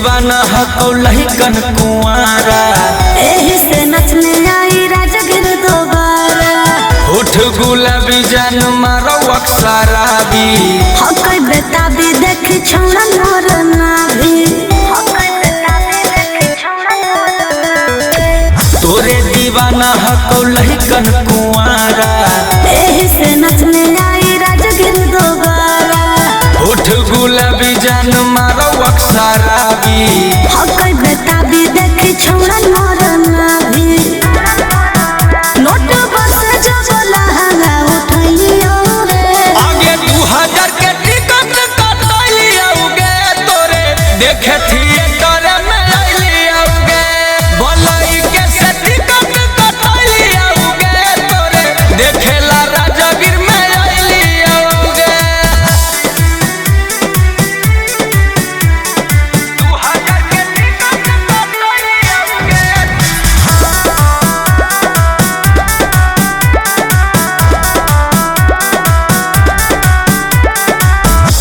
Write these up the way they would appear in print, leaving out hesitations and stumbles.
दीवाना हकौलही कन कुआरा, एही से नचने आई राजगिर दोबारा। होठ गुलाबी जान मारो अक्सराबी, हकई बेताबी देखी छौड़ा मोर नाभी। तोरे दीवाना हकौलही कन कुआरा, एही से नचने आई राजगिर दोबारा। होठ गुलाबी जान मारो अक्सराबी, हकई बेताबी देखी छौड़ा मोर नाभी। नोट बस जब लहंगा उठलियो रे, आगे 2000 के टिकट कटलियोगे, तोरे देखे थिएटर में आइलियोगे। भलाई के से टिकट कटलियोगे, तोरे देखेला राजगीर में आइलियोगे। 2000 के टिकट कटलियोगे।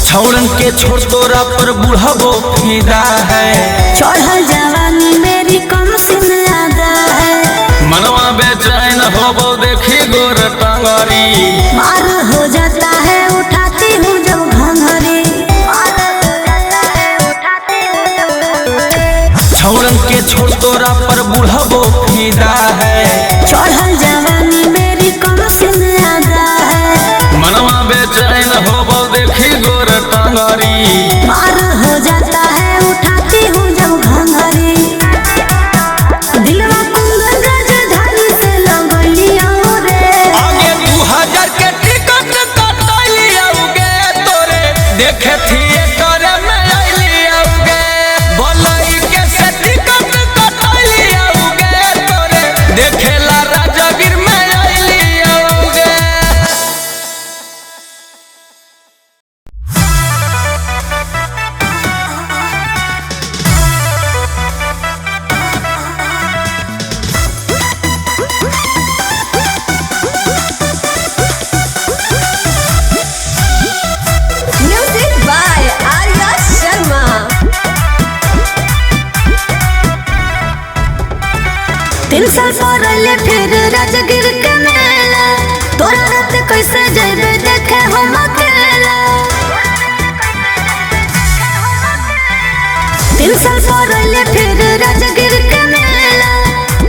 छौड़न के छोड़ तोरा पर बुढ़बो फिदा है, चढ़ल जवानी मेरी कम सिन आदा है। मनवा बेचैन होबो देखी गोर टंगरी, मार हो जाता है उठाती हूँ जब घंघरी। छौड़न के छोड़ तोरा पर बुढ़बो फिदा है, चढ़ल जवानी मेरी कम सिन आदा है। मनवा बेचैन होबो देखी गोर टंगरी, मार हो जाता है उठाती हूँ जब घंघरी। दिलवा कुंदन राजधानी से लगलियो रे, आगे 2000 के टिकट कटलियोगे, तोरे देखे थिएटर में आइलियोगे। भलाई के से टिकट कटलियोगे, तोरे देखेला राजगीर में आइलियोगे। Music by Arya Sharma. 3 साल पहले फिर राजगिर के मेला, तोरा रात कैसे जेबे देखे हम अकेला। 3 साल पहले फिर राजगिर के मेला,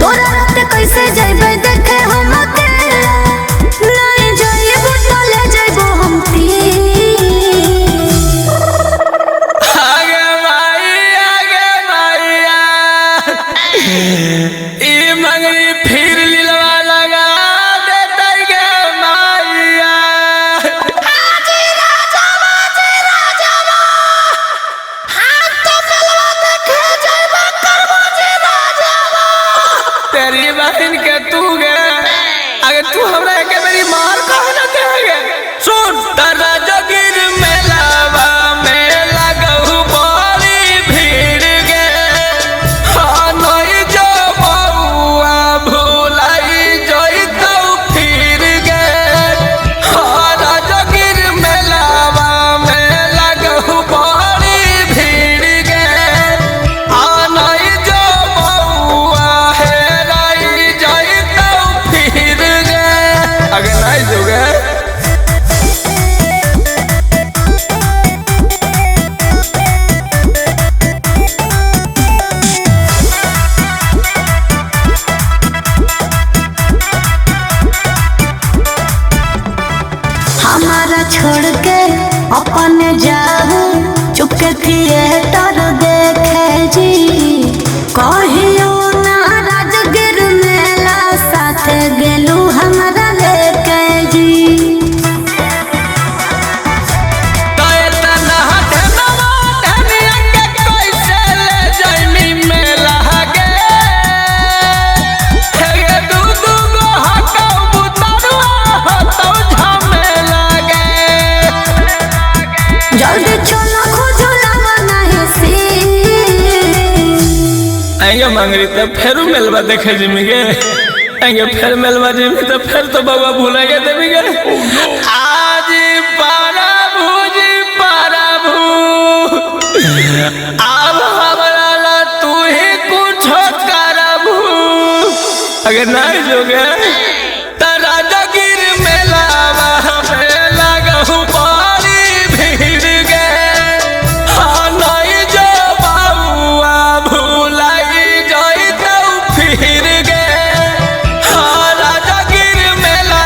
तोरा रात कैसे जेबे देखे हम अकेला। नहीं जाइबो तो ले जाइबो हम तीन। आगे माइया ई मंगरी फिर लीलवा लगा देते गे माइया। तेरी बहन के तू गे, अगर तू हमरा के मेरी मार कहे ना देगे। सुन तारा जगीर मेलावा में लगहु बड़ी भीड़ गे, हाँ नहीं जो बउआ भुलाई जइतौ फिर गे। हाँ राजगीर मेलावा में लगहु बड़ी भीड़ गे, हाँ नहीं जो बउआ हेराई जइतौ फिर गे। अगर नहीं जोगे हमारा छोड़ के अपने जाओ, चुपके थिएटर देखे जी। कहियो ना राजगिर मेला, साथ गेलू हमारा लेके जी। जल्दी चलो खोजो लावा नहीं सी। आएंगे मंगरी तो फिर मिलवा देखे जिमिगे, आएंगे फिर मिलवा जिमी तो फिर तो बाबा भूलेंगे देविगे। आज पारा भूजी पारा भू अब हमारा नहीं जोगे तारा जगिर मेला लगहु बड़ी भीड़ गे हाँ नहीं जो बाबुआ भूलाई जाई तो फिर गे हाँ राजगिर मेला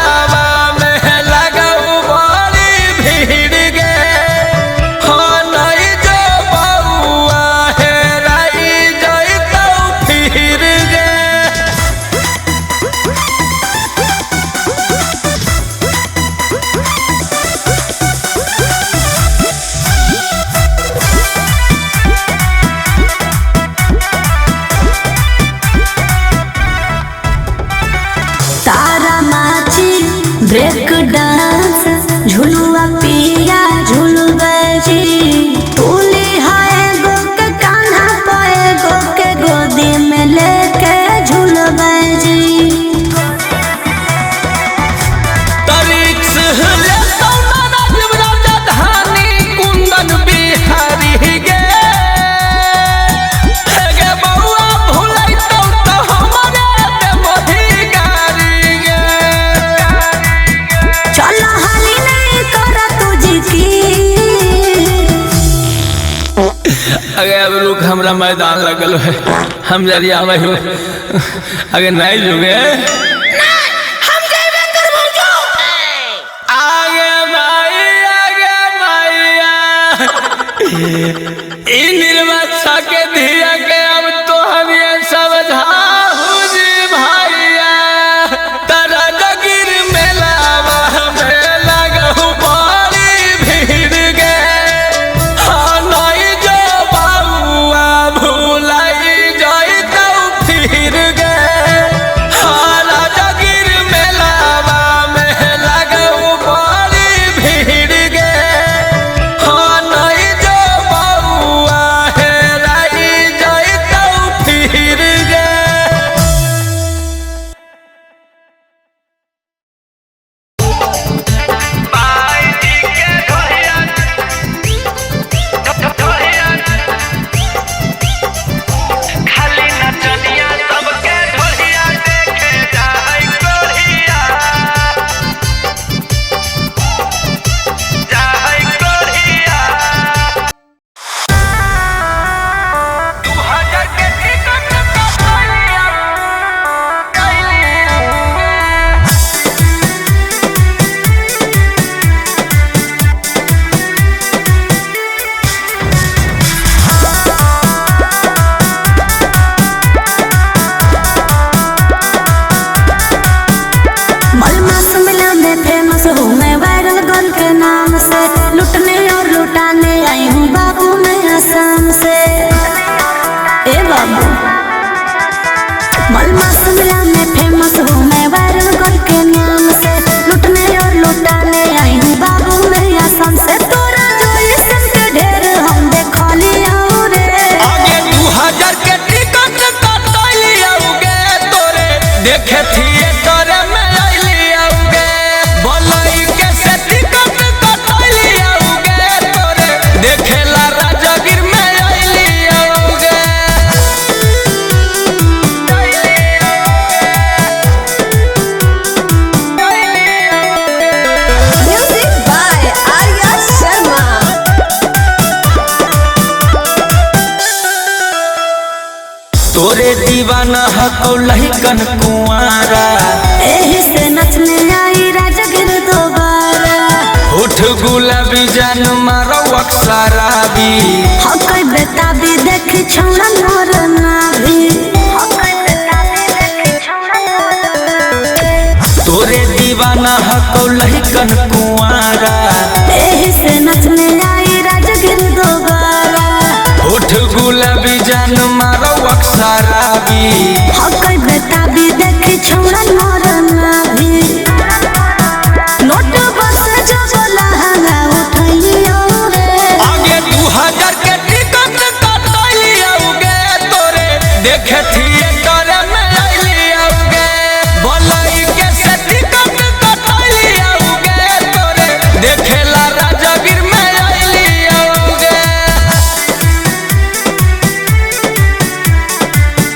में लगहु बड़ी भीड़ गे हाँ नहीं जो बाबुआ हेराई जाई तो फिर गे। तारा माची ब्रेक डांस झुलुआ पिया झुलुआ जी टोली हाय गो के कान्हा पाए गो के गोदी में लेके झुलुआ जी तरीक्स ले सौना राजवरा धानी कुंदन बिहारी गे गे बउआ भुलाई तो हमरे ते मोधी गारी गे चल हाली नहीं करा तुझी की अगे अब रुक हमरा मैदान लगल है हम जरिया में हो अगे नहीं जुगे ई निर्मत्सा के धिया के अब तो हम ये समझाहु जी भैया तारा जगिर मेला में लगहु बड़ी भीड़ गे हाँ नहीं जो बाबुआ भूलाई जाई तो फिर गे हाँ राजगिर मेला में लगहु बड़ी भीड़ गे हाँ नहीं जो बाबुआ हेराई जाई तो फिर गे। मलमास मिला में फेमस हूँ मैं वायरल गर्ल के नाम से लुटने और लुटाने आई हूँ बाबू मैं आसाम से ए बाबू मलमास मिला में फेमस हूँ मैं वायरल गर्ल के नाम से लुटने और लुटाने आई हूँ बाबू मैं आसाम से तोरा जो इसम के ढेर हम देखा लिया रे आगे 2000 के टिकट कटली आउगे तोरे देखे थिएटर में आइली आउगे बोलई के से टिकट कटली आउगे तोरे देखेला राजगिर में आइली आउगे म्यूजिक बाय आर्या शर्मा तोरे दीवाना हकौ लहिकन कुंवारा एही से नचने आई राजगिर दोबारा होठ गुलाबी जान मारो अक्सराबी हकई बेताबी देखी छौड़ा मोर नाभी हकई बेताबी देखी छौड़ा मोर तोरे दीवाना हकौ लहिकन कुंवारा एही से नचने आई राजगिर दोबारा होठ गुलाबी जान मारो अक्सराबी हकई बेताबी देखी छौड़ा मोर नाभी नोट बस जो बोला हंगा उठलियो रे आगे 2000 के टिकट कटली आउगे तोरे देखे थिएटर में आइली आउगे बोलई के से टिकट कटली आउगे तोरे देखेला राजगिर में आइली आउगे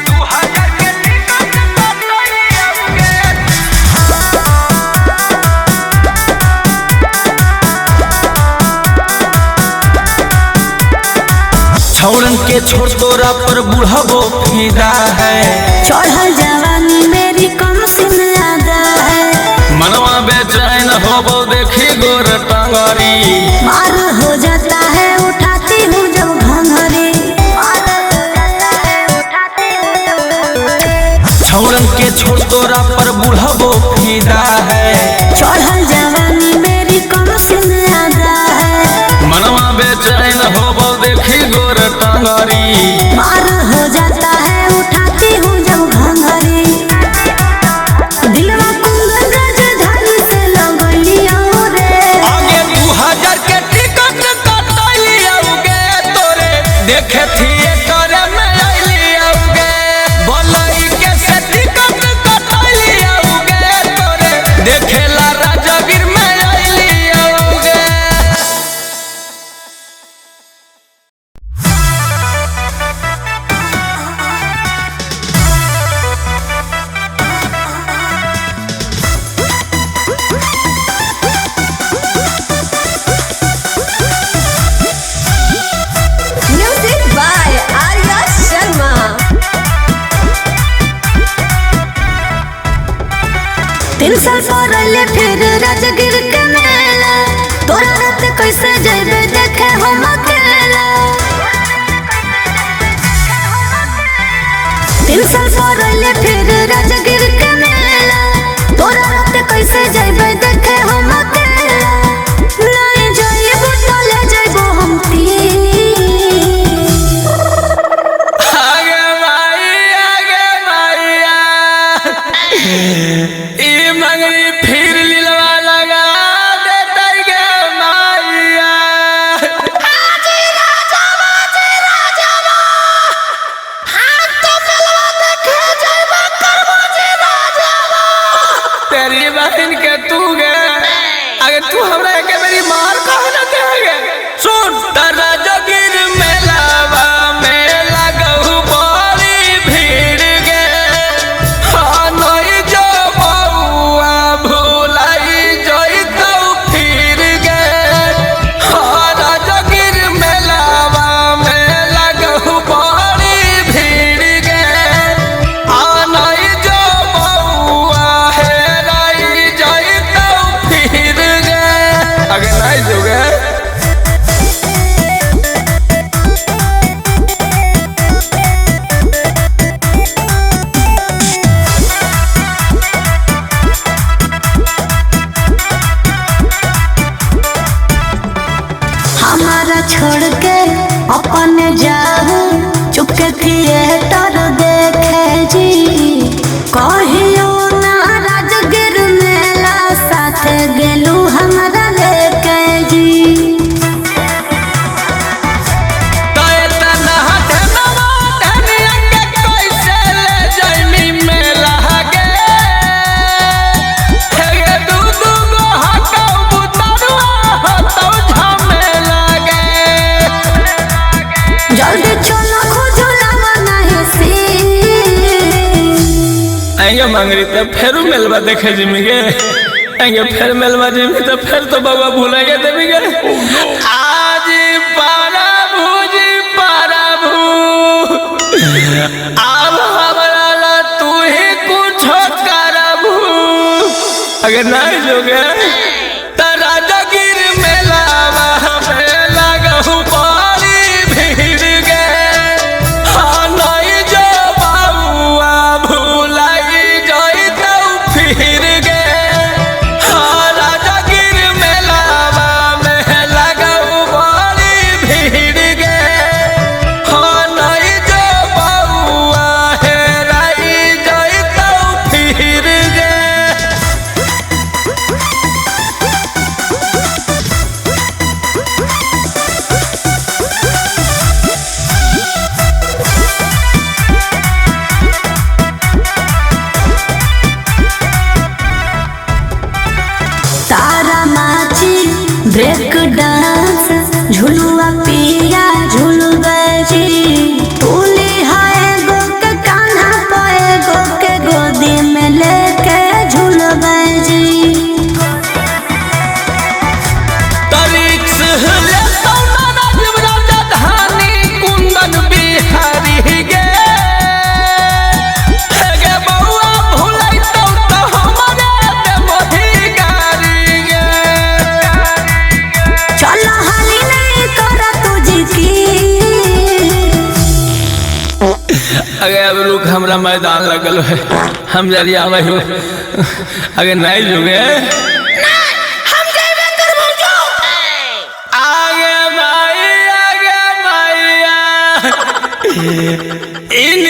2000 छौड़न के छोड़ तोरा पर बुढ़बो फिदा है। चढ़ल जवानी मेरी कम सिन आदा है। मनवा बेचैन होबो देखी गोर टंगरी। मार हो जाता है उठाती हूँ जब घंघरी। छौड़न के छोड़ तोरा पर बुढ़बो फिदा है। चढ़ल जवानी मेरी कम सिन आदा है। मनवा बेचैन होबो देखी गोर टंगरी। मार हो जाता है उठाती हूँ जब घंघरी। दिलवा कुंदन राजधानी से लगलिया रे। आगे 2000 के टिकट कटलिया उगे तोरे देखे थिएटर में आइलिया उगे। बोलई के से टिकट कटलिया उगे तोरे देखेला राजगीर में आइलिया उगे। Music by Arya Sharma. 3 साल पहले फिर राजगीर के मेला। तोरा रात कैसे जेबे देखे हम अकेला। 3 साल पहले फिर राजगीर के मेला। तोरा रात कैसे जेबे देखे हम अकेला। नहीं जाइबो तो ले जाइबो हम तीन। आगे माइया ई मंगनी फिर लीलवा लगा देतै गे माइया। तेरी बहन के तू गे अगर तू हमरा के मेरी मार कह न देगे। सुन तारा जगीर मेलावा में लगहु बड़ी भीड़ गे। हाँ नहीं जो बउआ भुलाई जइतौ फिर गे। हाँ राजगीर मेलावा में लगहु बड़ी भीड़ गे। हाँ नहीं जो बउआ हेराई जइतौ फिर गे। अगर नहीं जोगे हमारा छोड़ के अपने जाओ चुपके थिएटर देखे जी। कहियो ना राजगीर मेला साथ गेलू हमारा लेके जी। जल्दी चलो खोजो लावा नहीं सी। आएंगे मंगरी तब फिर मेलवा देखे जिमिगे। आएंगे फिर मेलवा जिमी तो फिर तो बाबा भूलेंगे देविगे। आज पारा भूजी पारा भू अब हमरा ला तू ही कुछ करबू। अगर नहीं जोगे तो राजगीर मेलावा में लगहु बड़ी भीड़ गे। हाँ नहीं जो बउआ भुलाई जइतौ फिर गे। हाँ राजगीर मेलावा में लगहु बड़ी भीड़ गे। हाँ नहीं जो बउआ हेराई जइतौ फिर गे। अगर अब रुक हमरा मैदान लगल है हम जरिया वही अगर नहीं जुगे आगे माइया इन